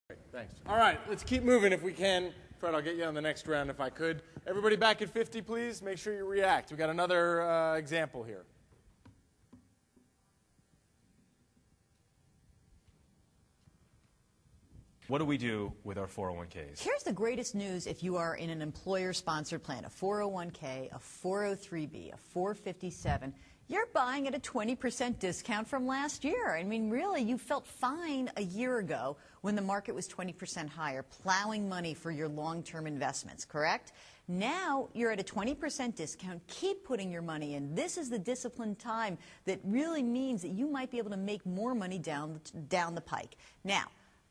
Great, thanks. All right, let's keep moving if we can. Fred, I'll get you on the next round if I could. Everybody back at 50, please. Make sure you react. We've got another example here. What do we do with our 401ks? Here's the greatest news if you are in an employer-sponsored plan, a 401k, a 403b, a 457. You're buying at a 20% discount from last year. I mean, really, you felt fine a year ago when the market was 20% higher, plowing money for your long-term investments, correct? Now you're at a 20% discount. Keep putting your money in. This is the disciplined time that really means that you might be able to make more money down the pike. Now,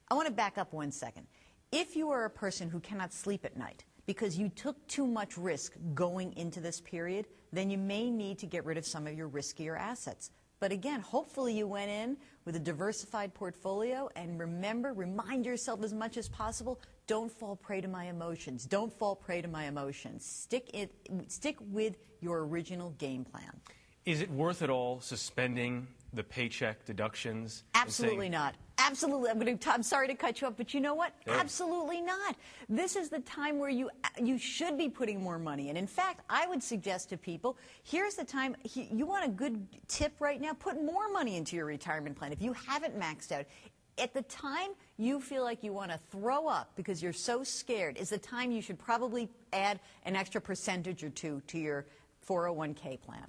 I want to back up 1 second. If you are a person who cannot sleep at night because you took too much risk going into this period, then you may need to get rid of some of your riskier assets. But again, hopefully you went in with a diversified portfolio, and remember, remind yourself as much as possible, don't fall prey to my emotions. Don't fall prey to my emotions. Stick with your original game plan. Is it worth it all suspending the paycheck deductions? Absolutely not. Absolutely. I'm sorry to cut you off, but you know what? Yeah. Absolutely not. This is the time where you should be putting more money in. In fact, I would suggest to people, here's the time. You want a good tip right now? Put more money into your retirement plan. If you haven't maxed out, at the time you feel like you want to throw up because you're so scared, is the time you should probably add an extra percentage or two to your 401k plan.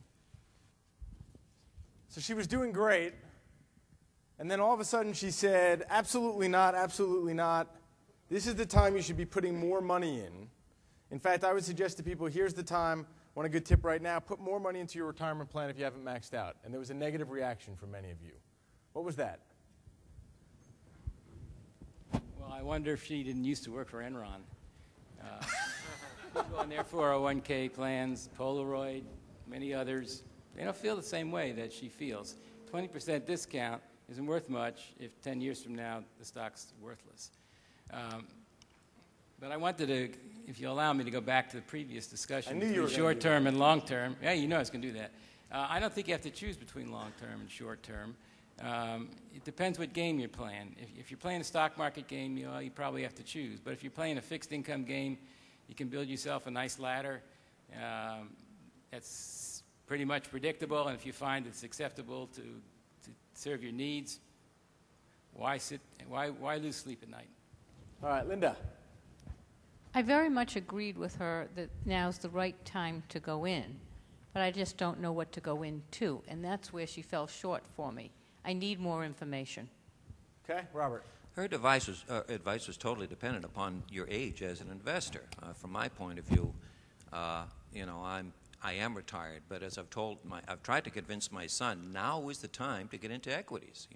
So she was doing great, and then all of a sudden she said, absolutely not, absolutely not. This is the time you should be putting more money in. In fact, I would suggest to people, here's the time, want a good tip right now, put more money into your retirement plan if you haven't maxed out. And there was a negative reaction from many of you. What was that? Well, I wonder if she didn't used to work for Enron. People on their 401k plans, Polaroid, many others, they don't feel the same way that she feels. 20% discount isn't worth much if 10 years from now the stock's worthless. But I wanted to, if you allow me, to go back to the previous discussion between short-term and long-term. Yeah, you know I was going to do that. I don't think you have to choose between long-term and short-term. It depends what game you're playing. If you're playing a stock market game, you probably have to choose. But if you're playing a fixed income game, you can build yourself a nice ladder. That's pretty much predictable, and if you find it's acceptable to serve your needs, why lose sleep at night? All right, Linda. I very much agreed with her that now's the right time to go in, but I just don't know what to go into, and that's where she fell short for me. I need more information. Okay, Robert. Her advice was totally dependent upon your age as an investor. From my point of view, I am retired, but as I've tried to convince my son, now is the time to get into equities,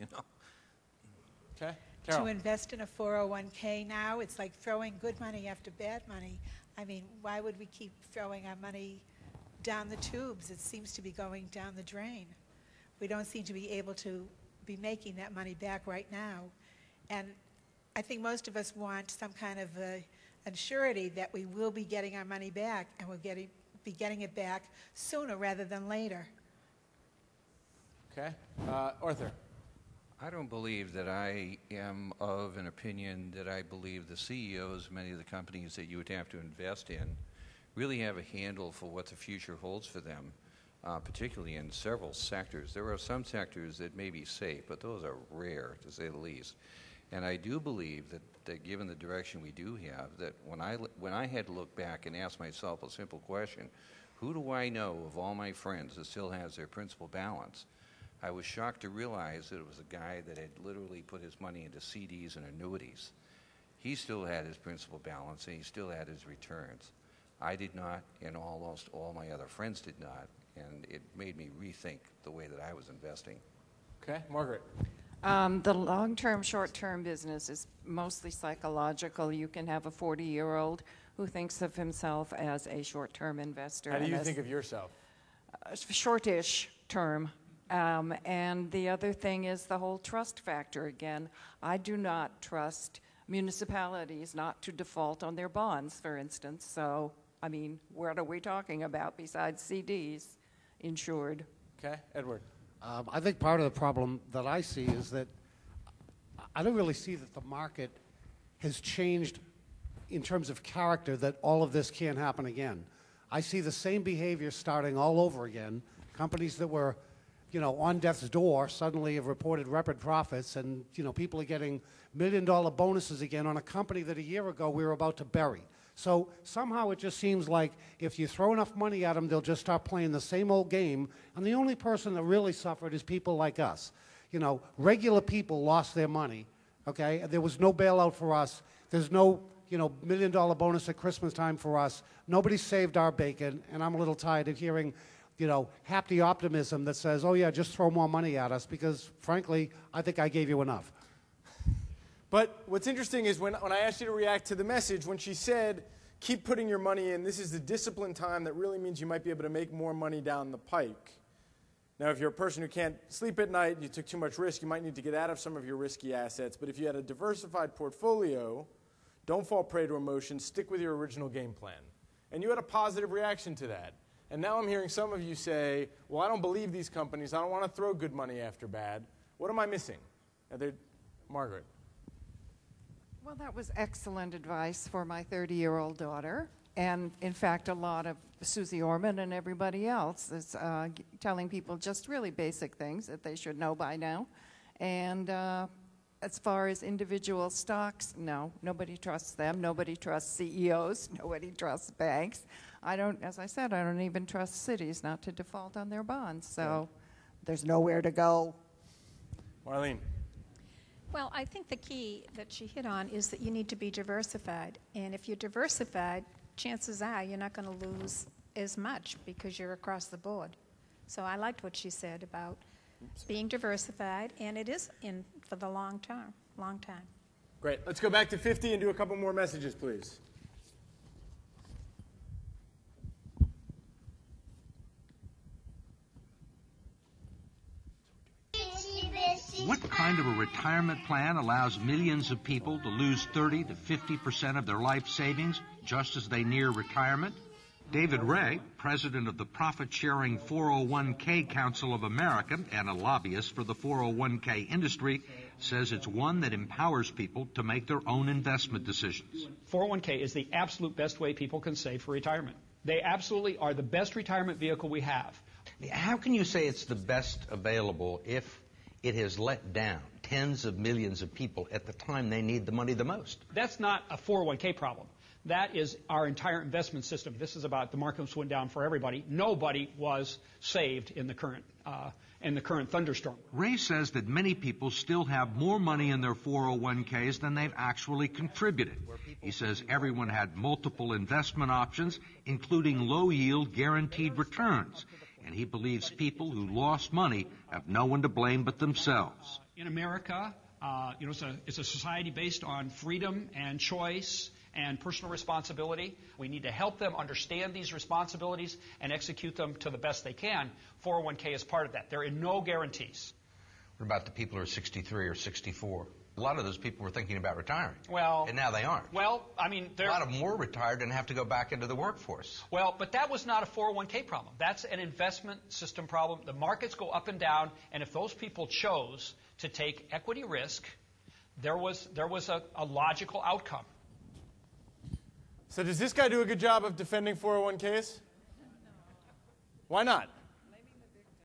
Okay. Carol. To invest in a 401k now, it's like throwing good money after bad money. I mean, why would we keep throwing our money down the tubes? It seems to be going down the drain. We don't seem to be able to be making that money back right now. And I think most of us want some kind of a surety that we will be getting our money back, and we'll be getting it back sooner rather than later. Okay. Arthur. I don't believe that I am of an opinion that I believe the CEOs of many of the companies that you would have to invest in really have a handle for what the future holds for them, particularly in several sectors. There are some sectors that may be safe, but those are rare, to say the least. And I do believe that given the direction we do have, that when I had to look back and ask myself a simple question, who do I know of all my friends that still has their principal balance? I was shocked to realize that it was a guy that had literally put his money into CDs and annuities. He still had his principal balance, and he still had his returns. I did not, and almost all my other friends did not, and it made me rethink the way that I was investing. Okay. Margaret. The long-term, short-term business is mostly psychological. You can have a 40-year-old who thinks of himself as a short-term investor. How do you think of yourself? Shortish term. And the other thing is the whole trust factor again. I do not trust municipalities not to default on their bonds, for instance. So, I mean, what are we talking about besides CDs insured? Okay. Edward. I think part of the problem that I see is that I don't really see that the market has changed in terms of character that all of this can't happen again. I see the same behavior starting all over again. Companies that were, on death's door suddenly have reported record profits, and, people are getting million-dollar bonuses again on a company that a year ago we were about to bury. So somehow it just seems like if you throw enough money at them, they'll just start playing the same old game, and the only person that really suffered is people like us. Regular people lost their money, okay? There was no bailout for us. There's no, million-dollar bonus at Christmas time for us. Nobody saved our bacon, and I'm a little tired of hearing, happy optimism that says, oh, yeah, just throw more money at us, because, frankly, I think I gave you enough. But what's interesting is when I asked you to react to the message, when she said, keep putting your money in, this is the disciplined time that really means you might be able to make more money down the pike. Now, if you're a person who can't sleep at night and you took too much risk, you might need to get out of some of your risky assets. But if you had a diversified portfolio, don't fall prey to emotion, stick with your original game plan. And you had a positive reaction to that. And now I'm hearing some of you say, well, I don't believe these companies. I don't want to throw good money after bad. What am I missing? Margaret. Well, that was excellent advice for my 30-year-old daughter. And, in fact, a lot of Susie Orman and everybody else is telling people just really basic things that they should know by now. And as far as individual stocks, no, nobody trusts them. Nobody trusts CEOs. Nobody trusts banks. As I said, I don't even trust cities not to default on their bonds. So there's nowhere to go. Marlene. Well, I think the key that she hit on is that you need to be diversified. And if you're diversified, chances are you're not going to lose as much because you're across the board. So I liked what she said about being diversified, and it is in for the long time. Great. Let's go back to 50 and do a couple more messages, please. What kind of a retirement plan allows millions of people to lose 30 to 50% of their life savings just as they near retirement? David Ray, president of the Profit-Sharing 401k Council of America and a lobbyist for the 401k industry, says it's one that empowers people to make their own investment decisions. 401k is the absolute best way people can save for retirement. They absolutely are the best retirement vehicle we have. How can you say it's the best available if it has let down tens of millions of people at the time they need the money the most? That's not a 401k problem. That is our entire investment system. This is about the markets went down for everybody. Nobody was saved in the current thunderstorm. Ray says that many people still have more money in their 401ks than they've actually contributed. He says everyone had multiple investment options, including low-yield guaranteed returns. And he believes people who lost money have no one to blame but themselves. In America, it's a society based on freedom and choice and personal responsibility. We need to help them understand these responsibilities and execute them to the best they can. 401k is part of that. There are no guarantees. What about the people who are 63 or 64? A lot of those people were thinking about retiring. Well, and now they aren't. Well, I mean, a lot of them were retired and have to go back into the workforce. Well, but that was not a 401k problem. That's an investment system problem. The markets go up and down, and if those people chose to take equity risk, there was a logical outcome. So does this guy do a good job of defending 401ks? Why not?